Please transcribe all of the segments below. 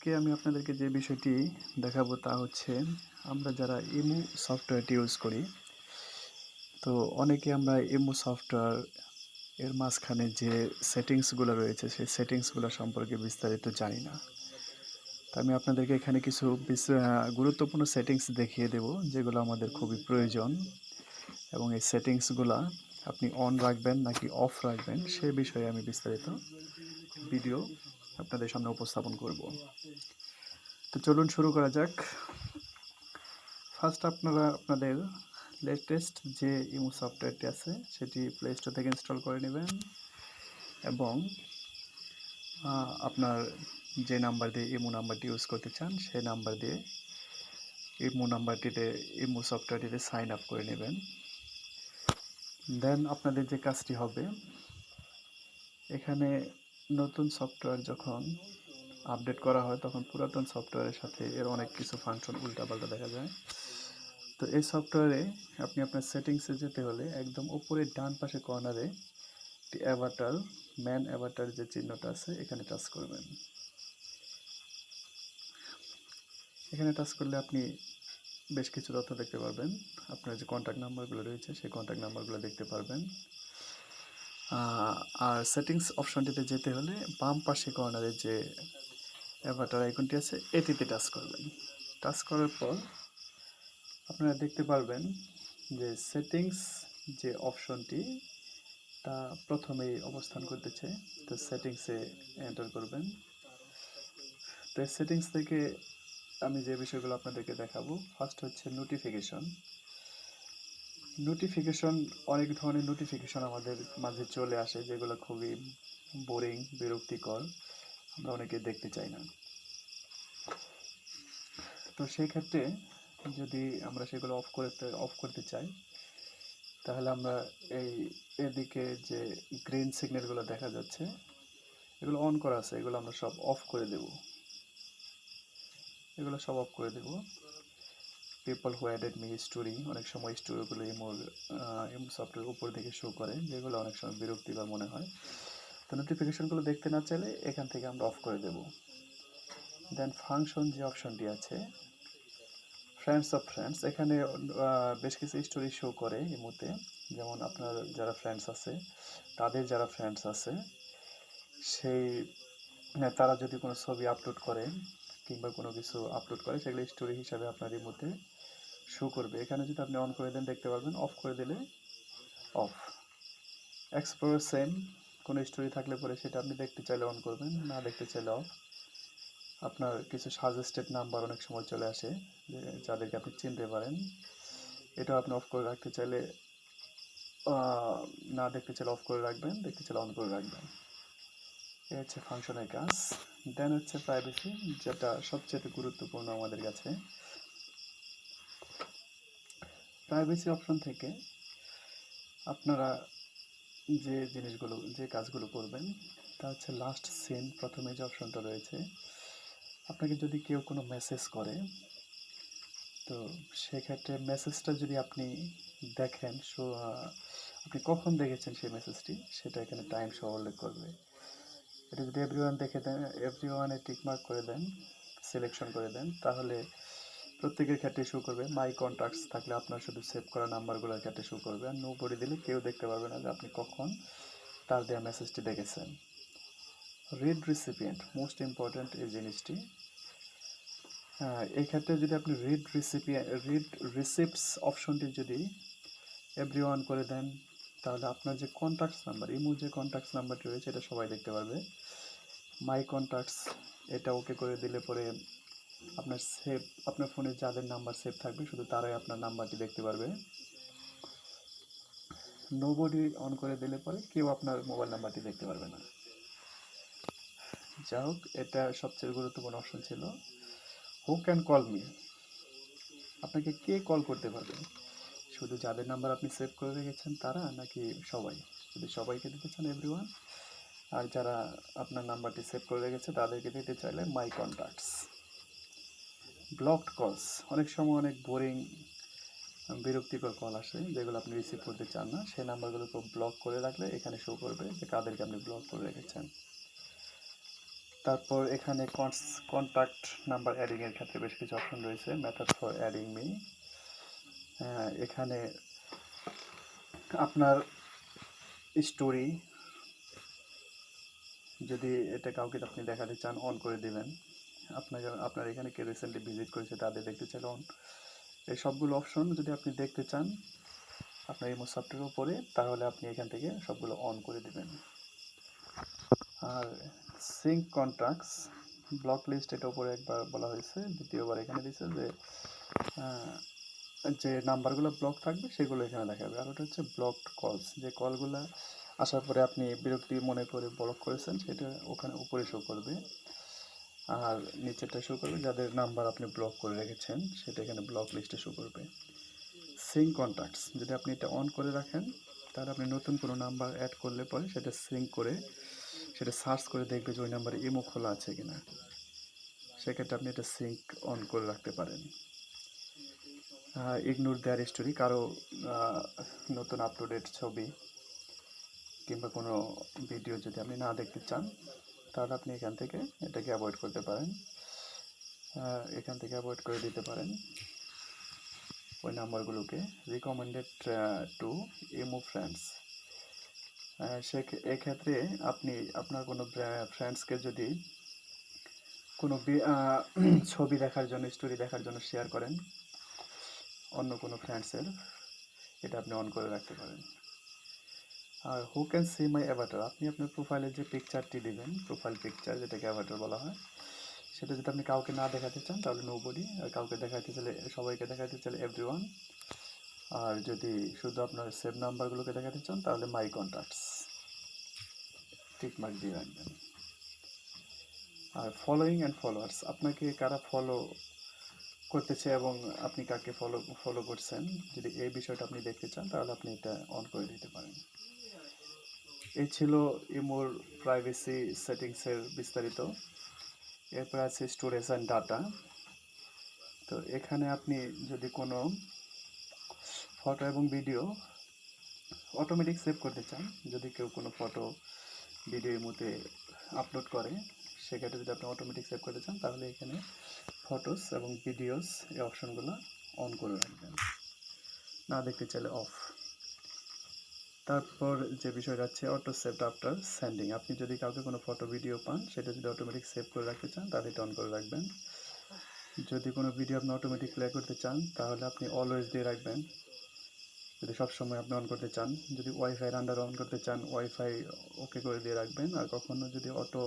আজকে আমি আপনাদেরকে যে বিষয়টি দেখাবো তা হচ্ছে আমরা যারা ইমো সফটওয়্যারটি ইউজ করি, তো অনেকে আমরা ইমো সফটওয়্যার এর মাঝখানে যে সেটিংসগুলো রয়েছে সেই সেটিংসগুলো সম্পর্কে বিস্তারিত জানি না। তো আমি আপনাদেরকে এখানে কিছু গুরুত্বপূর্ণ সেটিংস দেখিয়ে দেব যেগুলো আমাদের খুবই প্রয়োজন, এবং এই সেটিংসগুলা আপনি অন রাখবেন নাকি অফ রাখবেন সে বিষয়ে আমি বিস্তারিত ভিডিও আপনাদের সামনে উপস্থাপন করব। তো চলুন শুরু করা যাক। ফার্স্ট আপনারা আপনাদের লেটেস্ট যে ইমো সফটওয়্যারটি আছে সেটি প্লে স্টোর থেকে ইনস্টল করে নেবেন, এবং আপনার যে নাম্বার দিয়ে ইমো নাম্বারটি ইউজ করতে চান সেই নাম্বার দিয়ে ইমো সফটওয়্যারটিতে সাইন আপ করে নেবেন। দেন আপনাদের যে কাজটি হবে, এখানে নতুন সফটওয়্যার যখন আপডেট করা হয় তখন পুরাতন সফটওয়্যারের সাথে এর অনেক কিছু ফাংশন উল্টাপাল্টা দেখা যায়। তো এই সফটওয়্যারে আপনি আপনার সেটিংসে যেতে হলে একদম উপরের ডান পাশে কর্নারে একটি ম্যান অ্যাভাটার যে চিহ্নটা আছে এখানে টাচ করবেন। এখানে টাচ করলে আপনি বেশ কিছু তথ্য দেখতে পারবেন। আপনার যে কন্ট্যাক্ট নাম্বারগুলো রয়েছে সেই কন্ট্যাক্ট নাম্বারগুলো দেখতে পারবেন। আর সেটিংস অপশনটিতে যেতে হলে বাম পাশে কর্নারে যে অ্যাভাটার আইকনটি আছে এটিতে টাচ করবেন। টাচ করার পর আপনারা দেখতে পারবেন যে সেটিংস যে অপশনটি তা প্রথমেই অবস্থান করতেছে। তো সেটিংসে এন্টার করবেন। তো সেটিংস থেকে আমি যে বিষয়গুলো আপনাদেরকে দেখাবো, ফার্স্ট হচ্ছে নোটিফিকেশন। অনেক ধরনের নোটিফিকেশন আমাদের মাঝে চলে আসে যেগুলো খুবই বোরিং, বিরক্তিকর, আমরা অনেকে দেখতে চাই না। তো সেই ক্ষেত্রে যদি আমরা সেগুলো অফ করতে চাই, তাহলে আমরা এদিকে যে গ্রিন সিগন্যালগুলো দেখা যাচ্ছে এগুলো অন করা আছে, এগুলো আমরা সব অফ করে দেব। People who added me story, অনেক সময় স্টোরিগুলো ইমো সফটওয়্যার উপর দিকে শো করে, যেগুলো অনেক সময় বিরক্তিকর মনে হয়। তো নোটিফিকেশনগুলো দেখতে না চাইলে এখান থেকে আমরা অফ করে দেব। দেন ফাংশন যে অপশনটি আছে, ফ্রেন্ডস, এখানে বেশ কিছু স্টোরি শো করে ইমোতে। যেমন আপনার যারা ফ্রেন্ডস আছে, তাদের যারা ফ্রেন্ডস আছে সেই তারা যদি কোনো ছবি আপলোড করে কিংবা কোনো কিছু আপলোড করে, সেগুলো স্টোরি হিসাবে আপনার ইমোতে শো করবে। এখানে যদি আপনি অন করে দেন দেখতে পারবেন, অফ করে দিলে অফ। এক্সপ্লোর সেম, কোনো স্টোরি থাকলে পরে সেটা আপনি দেখতে চাইলে অন করবেন, না দেখতে চাইলে অফ। আপনার কিছু সাজেস্টেড নাম্বার অনেক সময় চলে আসে যাদেরকে আপনি চিনতে পারেন, এটাও আপনি অফ করে রাখতে চাইলে না দেখতে চাইলে অফ করে রাখবেন, দেখতে চাইলে অন করে রাখবেন। এই হচ্ছে ফাংশনের কাজ। দেন হচ্ছে প্রাইভেসি, যেটা সবচেয়ে গুরুত্বপূর্ণ আমাদের কাছে। প্রাইভেসি অপশন থেকে আপনারা যে কাজগুলো করবেন তা হচ্ছে লাস্ট সিন, প্রথমে যে অপশনটা রয়েছে, আপনাকে যদি কেউ কোনো মেসেজ করে, তো সেক্ষেত্রে মেসেজটা যদি আপনি দেখেন, আপনি কখন দেখেছেন সেই মেসেজটি সেটা এখানে টাইম সহ উল্লেখ করবে। এটা যদি এভরিওয়ানে টিকমার্ক করে দেন, সিলেকশন করে দেন, তাহলে প্রত্যেকের ক্ষেত্রে শো করবে। মাই কন্ট্যাক্টস থাকলে আপনার শুধু সেভ করা নাম্বারগুলোর ক্ষেত্রে শো করবে, আর নোবডি দিলে কেউ দেখতে পারবে না যে আপনি কখন তার দেওয়া মেসেজটি দেখেছেন। রিড রিসিপিয়েন্ট, মোস্ট ইম্পর্ট্যান্ট এই জিনিসটি। এই ক্ষেত্রে যদি আপনি রিড রিসিপ্টস অপশনটি যদি এভরিওয়ান করে দেন, তাহলে আপনার যে কন্ট্যাক্টস নাম্বার, যে কন্ট্যাক্টস নাম্বারটি রয়েছে এটা সবাই দেখতে পারবে। মাই কন্ট্যাক্টস এটা ওকে করে দিলে পরে আপনার ফোনে যাদের নাম্বার সেভ থাকবে শুধু তারাই আপনার নাম্বারটি দেখতে পারবে। নোবডি অন করে দিলে পরে কেউ আপনার মোবাইল নাম্বারটি দেখতে পারবে না। যাই হোক, এটা সবচেয়ে গুরুত্বপূর্ণ অপশন ছিল। হু ক্যান কল মি, আপনাকে কে কল করতে পারবে, শুধু যাদের নাম্বার আপনি সেভ করে রেখেছেন তারা, নাকি সবাই? যদি সবাইকে দিতে চান এভরিওয়ান, আর যারা আপনার নাম্বারটি সেভ করে রেখেছে তাদেরকে দিতে চাইলে মাই কন্ট্যাক্টস। ব্লকড কলস, অনেক সময় অনেক বোরিং, বিরক্তিকর কল আসে যেগুলো আপনি রিসিভ করতে চান না, সেই নাম্বারগুলোকে ব্লক করে রাখলে এখানে শো করবে যে কাদেরকে আপনি ব্লক করে রেখেছেন। তারপর এখানে কন্ট্যাক্ট নাম্বার অ্যাডিংয়ের ক্ষেত্রে বেশ কিছু অপশন রয়েছে। মেথড ফর অ্যাডিং মি, এখানে আপনার স্টোরি যদি এটা কাউকে আপনি দেখাতে চান অন করে দেবেন। আপনার এখানে কে রিসেন্টলি ভিজিট করেছে তাদের দেখতে চাইলে অন। এই সবগুলো অপশন যদি আপনি দেখতে চান আপনার ইমো সফটওয়্যারের উপরে, তাহলে আপনি এখান থেকে সবগুলো অন করে দেবেন। আর সিঙ্ক কন্ট্যাক্টস ব্লক লিস্ট, এটা উপরে একবার বলা হয়েছে, দ্বিতীয়বার এখানে দিচ্ছে যে নাম্বারগুলো ব্লক থাকবে সেগুলো এখানে দেখাবে। আর ওটা হচ্ছে ব্লকড কলস, যে কলগুলো আসার পরে আপনি বিরক্তি মনে করে ব্লক করেছেন সেটা ওখানে উপরে শো করবে। আর নিচেরটা শো করবে যাদের নাম্বার আপনি ব্লক করে রেখেছেন, সেটা এখানে ব্লক লিস্টে শো করবে। সিঙ্ক কন্ট্যাক্টস যদি আপনি এটা অন করে রাখেন, তাহলে আপনি নতুন কোনো নাম্বার অ্যাড করলে পরে সেটা সিঙ্ক করে সেটা সার্চ করে দেখবে যে ওই নাম্বারে ইমো খোলা আছে কিনা। সেক্ষেত্রে আপনি এটা সিঙ্ক অন করে রাখতে পারেন। ইগনোর দেয়ার স্টোরি, কারো নতুন আপ টু ডেট ছবি কিংবা কোনো ভিডিও যদি আপনি না দেখতে চান, তাহলে আপনি এখান থেকে এটাকে অ্যাভয়েড করতে পারেন। এখান থেকে অ্যাভয়েড করে দিতে পারেন ওই নাম্বারগুলোকে। রিকমেন্ডেড টু ইমো ফ্রেন্ডস, এক্ষেত্রে আপনি আপনার কোনো ফ্রেন্ডসকে যদি কোনো ছবি দেখার জন্য, স্টোরি দেখার জন্য শেয়ার করেন অন্য কোনো ফ্রেন্ডসের, এটা আপনি অন করে রাখতে পারেন। আর who can see my avatar, আপনি আপনার প্রোফাইলে যে পিকচারটি দেবেন, প্রোফাইল পিকচার যেটাকে অ্যাভাটার বলা হয়, সেটা যদি আপনি কাউকে না দেখাতে চান তাহলে নোবডি, আর কাউকে দেখাতে চাইলে সবাইকে দেখাতে চাইলে এভরিওয়ান, আর যদি শুধু আপনার সেভ নাম্বারগুলোকে দেখাতে চান তাহলে মাই কন্ট্যাক্টস টিক মার্ক দিয়ে রাখবেন। আর ফলোয়িং অ্যান্ড ফলোয়ার্স, আপনাকে কারা ফলো করতেছে এবং আপনি কাকে ফলো করছেন, যদি এই বিষয়টা আপনি দেখতে চান তাহলে আপনি এটা অন করে দিতে পারেন। এই ছিল ইমোর প্রাইভেসি সেটিংসের বিস্তারিত। এরপর আছে স্টোরেজ অ্যান্ড ডাটা। তো এখানে আপনি যদি কোনো ফটো এবং ভিডিও অটোমেটিক সেভ করতে চান, যদি কেউ কোনো ফটো ভিডিওর মধ্যে আপলোড করে, সেক্ষেত্রে যদি আপনি অটোমেটিক সেভ করতে চান তাহলে এখানে ফটোস এবং ভিডিওস এই অপশনগুলো অন করে রাখবেন, না দেখতে চাইলে অফ। তারপর যে বিষয়টা আছে অটো সেভ আফটার সেন্ডিং, আপনি যদি কাউকে কোনো ফটো ভিডিও পান সেটা যদি অটোমেটিক সেভ করে রাখতে চান তাহলে এটা অন করে রাখবেন। যদি কোনো ভিডিও আপনি অটোমেটিক প্লে করতে চান তাহলে আপনি অলওয়েজ দিয়ে রাখবেন, যদি সবসময় আপনি অন করতে চান। যদি ওয়াইফাইয়ের আন্ডার অন করতে চান ওয়াইফাই ওকে করে দিয়ে রাখবেন, আর কখনো যদি অটো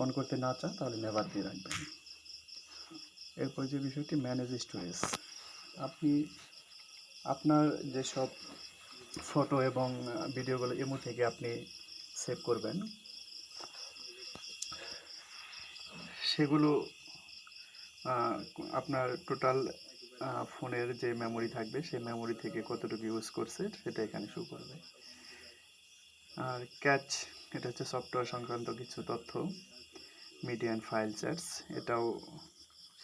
অন করতে না চান তাহলে নেভার দিয়ে রাখবেন। এরপর যে বিষয়টি ম্যানেজ স্টোরেজ, আপনি আপনার যেসব ফটো এবং ভিডিওগুলো ইমো থেকে আপনি সেভ করবেন সেগুলো আপনার টোটাল ফোনের যে মেমোরি থাকবে সেই মেমোরি থেকে কতটুকু ইউজ করছে সেটা এখানে শো করবে। আর ক্যাচ, এটা হচ্ছে সফটওয়্যার সংক্রান্ত কিছু তথ্য। মিডিয়া অ্যান্ড ফাইল চ্যাটস, এটাও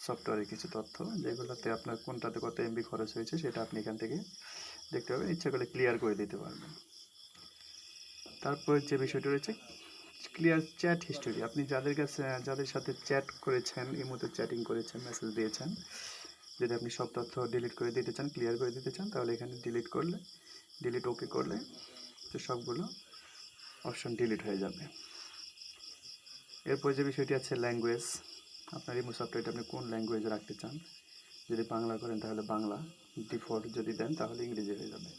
সফটওয়্যারের কিছু তথ্য, যেগুলোতে আপনার কোনটাতে কত এমবি খরচ হয়েছে সেটা আপনি এখান থেকে দেখতে পাবেন, ইচ্ছা করলে ক্লিয়ার করে দিতে পারবেন। তারপর যে বিষয়টা রয়েছে ক্লিয়ার চ্যাট হিস্টোরি, আপনি যাদের সাথে চ্যাট করেছেন, ইমোতে চ্যাটিং করেছেন, মেসেজ দিয়েছেন, যদি আপনি সব তথ্য ডিলিট করে দিতে চান, ক্লিয়ার করে দিতে চান, তাহলে এখানে ডিলিট ওকে করলে তো সবগুলো অপশন ডিলিট হয়ে যাবে। এরপর যে বিষয়টি আছে ল্যাঙ্গুয়েজ, আপনার ইমো সফটওয়্যারটা আপনি কোন ল্যাঙ্গুয়েজে রাখতে চান, যদি বাংলা করেন তাহলে বাংলা, ডিফল্ট যদি দেন তাহলে ইংরেজি হয়ে যাবে।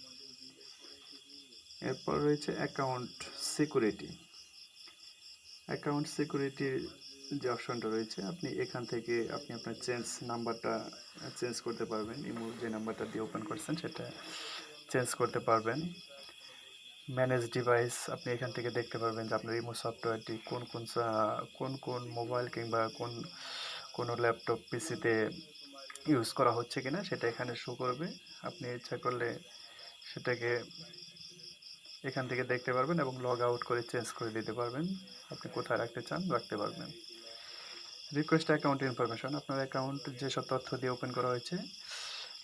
এরপর রয়েছে অ্যাকাউন্ট সিকিউরিটি। অ্যাকাউন্ট সিকিউরিটির যে অপশনটা রয়েছে, আপনি এখান থেকে আপনি আপনার নাম্বারটা চেঞ্জ করতে পারবেন, ইমো যে নাম্বারটা দিয়ে ওপেন করছেন সেটা চেঞ্জ করতে পারবেন। ম্যানেজ ডিভাইস, আপনি এখান থেকে দেখতে পারবেন যে আপনার ইমো সফটওয়্যারটি কোন কোন মোবাইল কিংবা কোনো ল্যাপটপ পিসিতে ইউজ করা হচ্ছে কিনা সেটা এখানে শো করবে। আপনি ইচ্ছা করলে সেটাকে এখান থেকে দেখতে পারবেন এবং লগ আউট করে চেঞ্জ করে দিতে পারবেন, আপনি কোথায় রাখতে চান রাখতে পারবেন। রিকোয়েস্ট অ্যাকাউন্ট ইনফরমেশন, আপনার অ্যাকাউন্ট যেসব তথ্য দিয়ে ওপেন করা হয়েছে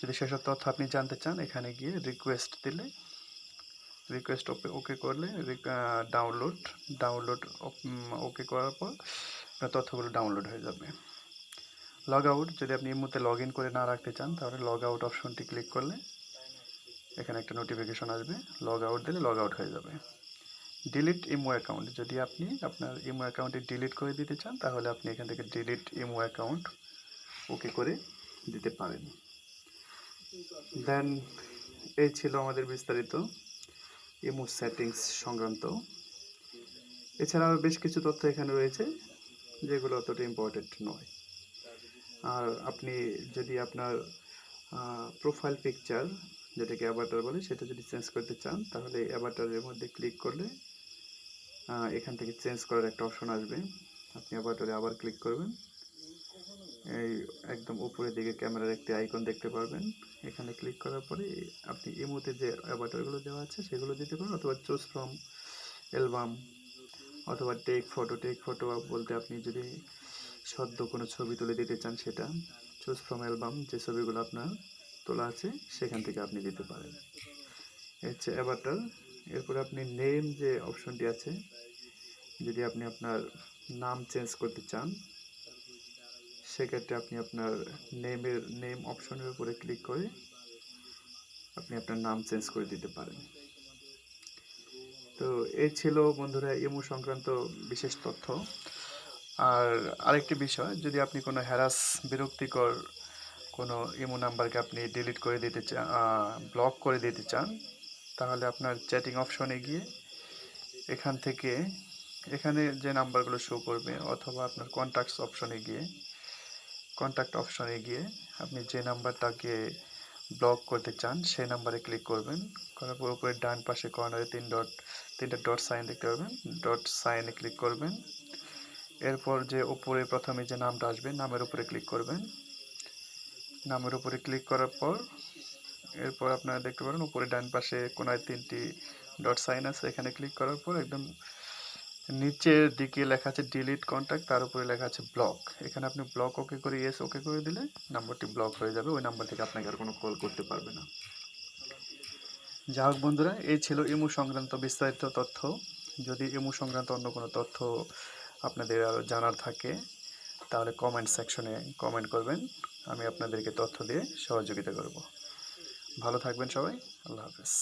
যদি সেসব তথ্য আপনি জানতে চান, এখানে গিয়ে রিকোয়েস্ট দিলে, রিকোয়েস্ট ওকে করলে ডাউনলোড ওকে করার পর আপনার তথ্যগুলো ডাউনলোড হয়ে যাবে। লগ আউট, যদি আপনি ইমোতে লগ ইন করে না রাখতে চান তাহলে লগ আউট অপশনটি ক্লিক করলে এখানে একটা নোটিফিকেশন আসবে, লগ আউট দিলে লগ আউট হয়ে যাবে। ডিলিট ইমো অ্যাকাউন্ট, যদি আপনি আপনার ইমো অ্যাকাউন্টটি ডিলিট করে দিতে চান তাহলে আপনি এখান থেকে ডিলিট ইমো অ্যাকাউন্ট ওকে করে দিতে পারেন। দেন এই ছিল আমাদের বিস্তারিত ইমো সেটিংস সংক্রান্ত। এছাড়াও বেশ কিছু তথ্য এখানে রয়েছে যেগুলো অতটা ইম্পর্টেন্ট নয়। আর আপনি যদি আপনার প্রোফাইল পিকচার, যেটাকে অ্যাভাটার বলে, সেটা যদি চেঞ্জ করতে চান তাহলে অ্যাভাটারের মধ্যে ক্লিক করলে এখান থেকে চেঞ্জ করার একটা অপশন আসবে। আপনি অ্যাভাটারে আবার ক্লিক করবেন, এই একদম উপরের দিকে ক্যামেরার একটি আইকন দেখতে পারবেন। এখানে ক্লিক করার পরে আপনি ইমোতে যে অ্যাভাটারগুলো দেওয়া আছে সেগুলো দিতে পারেন, অথবা চুজ ফ্রম অ্যালবাম, অথবা টেক ফটো বলতে আপনি যদি সদ্য কোনো ছবি তুলে দিতে চান সেটা, চুজ ফ্রম অ্যালবাম, যে ছবিগুলো আপনার তোলা আছে সেখান থেকে আপনি দিতে পারেন। হচ্ছে অ্যাভাটার। এরপরে আপনি নেম যে অপশনটি আছে, যদি আপনি আপনার নাম চেঞ্জ করতে চান সেক্ষেত্রে আপনি আপনার নেম অপশনের উপরে ক্লিক করে আপনি আপনার নাম চেঞ্জ করে দিতে পারেন। তো এই ছিল বন্ধুরা ইমো সংক্রান্ত বিশেষ তথ্য। আর আরেকটি বিষয়, যদি আপনি কোনো বিরক্তিকর কোনো ইমো নাম্বারকে আপনি ডিলিট করে দিতে চান, ব্লক করে দিতে চান, তাহলে আপনার চ্যাটিং অপশনে গিয়ে এখান থেকে এখানে যে নাম্বারগুলো শো করবে, অথবা আপনার কন্ট্যাক্ট অপশনে গিয়ে আপনি যে নাম্বারটাকে ব্লক করতে চান সেই নাম্বারে ক্লিক করবেন। করার পর উপরে ডান পাশে কর্নারে তিনটা ডট সাইন দেখতে পাবেন, ডট সাইনে ক্লিক করবেন। এরপর যে উপরে প্রথমে যে নামটা আসবে নামের উপরে ক্লিক করবেন। নামের উপরে ক্লিক করার পর এরপর আপনারা দেখতে পারেন উপরে ডান পাশে কোনায় 3টি ডট সাইন আছে, এখানে ক্লিক করার পর একদম নিচের দিকে লেখা আছে ডিলিট কন্ট্যাক্ট, তার উপরে লেখা আছে ব্লক। এখানে আপনি ব্লক ওকে করে ইয়েস ওকে করে দিলে নাম্বারটি ব্লক হয়ে যাবে, ওই নাম্বার থেকে আপনাকে আর কোনো কল করতে পারবে না। যা হোক বন্ধুরা, এই ছিল ইমো সংক্রান্ত বিস্তারিত তথ্য। যদি ইমো সংক্রান্ত অন্য কোনো তথ্য আপনাদের আরও জানার থাকে তাহলে কমেন্ট সেকশনে কমেন্ট করবেন, আমি আপনাদেরকে তথ্য দিয়ে সহযোগিতা করব। ভালো থাকবেন সবাই, আল্লাহ হাফেজ।